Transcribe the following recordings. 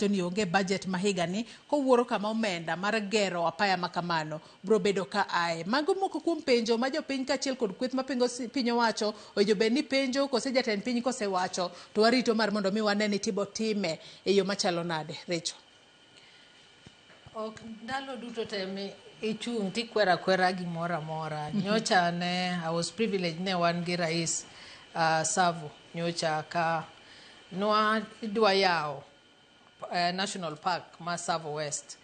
ni onge budget mahiga ni kowuoro kama omenda mar gero apaya makamano bro bedo ka ae. Mago moko kuom penjo ma jopiny kachiel kod kweth mapingo piny owacho ojo bed ni penjo kose jatend piny kose wacho to warito mar mondo mi wane ni tibo time e yo machalo nade. Rachel. Ok ndalo duto teme ichung tikwera kwera gimoro amora. Nyocha ne I was privileged ne wan gi rais Savo nyocha ka noa idwa yao National Park ma Savo West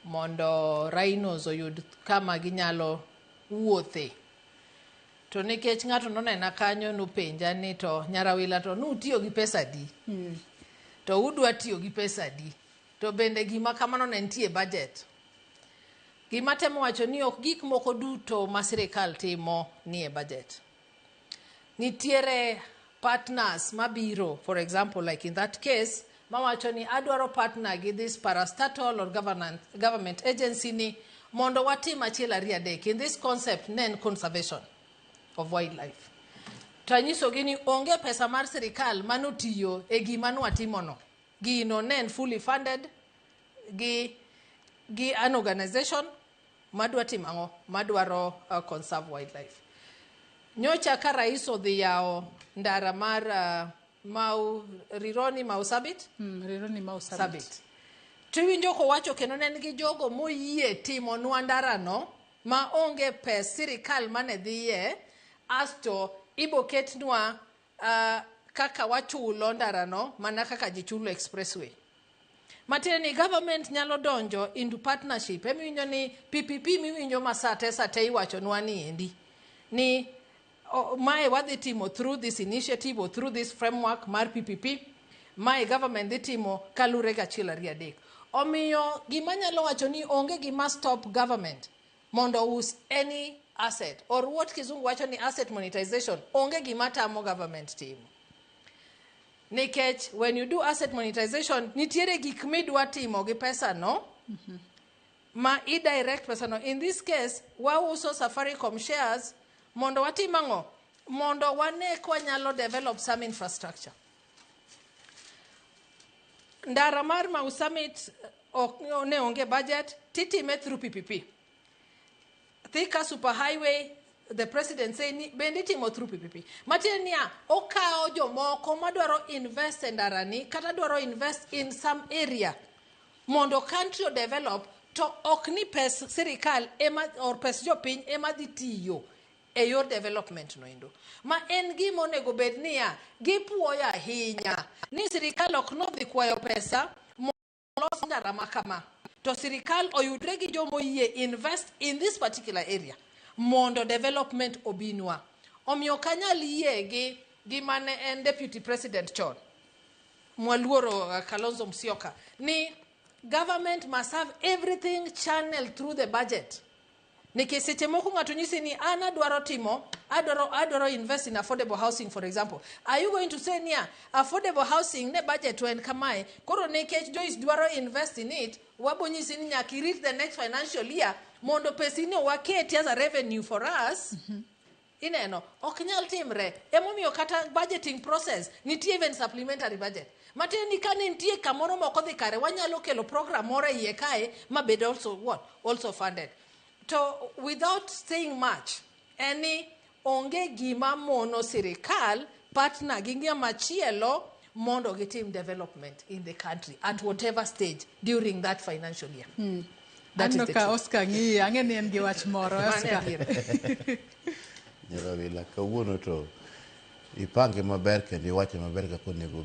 mondo rhinos oyud kama ginyalo wuothe. To nikech ng'ato nonena kanyo nopenja ni to nyarawila to nutiyo gi pesa di. To udwa tiyo gi pesa di. To bende gima kamano ne nitie budget. Gima temo wacho ni ok gik moko duto ma sirkal timo nie budget. Nitiere partners mabiro, for example, like in that case, mawacho ni adwaro partner gi this parastatal or government agency ni mondo watim achiel ariyo adek in this concept nen conservation of wildlife. Tanyiso gi ni onge pesa mar sirkal manotiyo e gima nwatimo no. Gino nen fully funded gi an organization madwa timango madwaro conserve wildlife. Nyocha ka rais odhi yao ndara mar Rironi Mau Sabit. Rironi Mau Sabit. Tiwinjo ko wacho kendo nen gi jogo moyie timo nwa ndara no ma onge pes sirkal mane dhiye asto ibo ketnwa kaka wachulo ndara no mana kaka jichulo expressway. Matiende ni government nyalo donjo into partnership. Emiwinjo ni PPP miwinjo masate iwacho nwa ni endi. Ni my wadhi timo through this initiative or through this framework mar PPP, my government dhi timo kalure gachiel ariyo adek. Omiyo gima nyalo wacho ni onge gima stop government mondo use any asset or what kizungu wacho ni asset monetization onge gima tamo government timo. Nikech when you do asset monetization nitiere gik midwa timo gi pesa no ma direct pesa no. In this case wauso Safaricom shares mondo watimango mondo wane kwa nyalo develop some infrastructure. Ndara mar Mau Summit ne onge budget titime through PPP. Thika super highway the president say ni bendi timo through PPP. Matienia okao jomoko madwaro invest e ndara ni kata dwaro invest in some area mondo country develop to ok ni pes sirkal ema or pes jopiny ema dhi tiyo e yor development no endo. Ma en gima onego bed niya gipuoyo ahinya ni sirkal ok nodhi kwayo pesa molos ndara makama. To sirkal oyudre gi jomo yie invest in this particular area mondo development obinwa. Omiyo kanyal yie gi mane en deputy president chon Mwaluoro Kalonzo Musyoka ni government must have everything channeled through the budget. Nikech seche moko ngato nyisi ni adwaro invest in affordable housing, for example. Are you going to say niya affordable housing ne budget wen kamae koro nekech Joyce dwaro invest in it wabo nyisi ni nyaka reach the next financial year mondo pesino waketi as a revenue for us. Ineno ok nyal timre. Emomiyo kata budgeting process nitie even supplementary budget. Matiende ni kane nitie kamoro moko dhi kare wanyalo kelo program moro iye kae mabed also funded. So without saying much, any onge gima mono sirkal partner gi ng'ama chielo mondo gi team development in the country at whatever stage during that financial year. That is the truth. Oscar ngi ang'eni en gi wach moro Oscar. Nyarawila kawuono to ipange maber kendo iwache maber kaka onego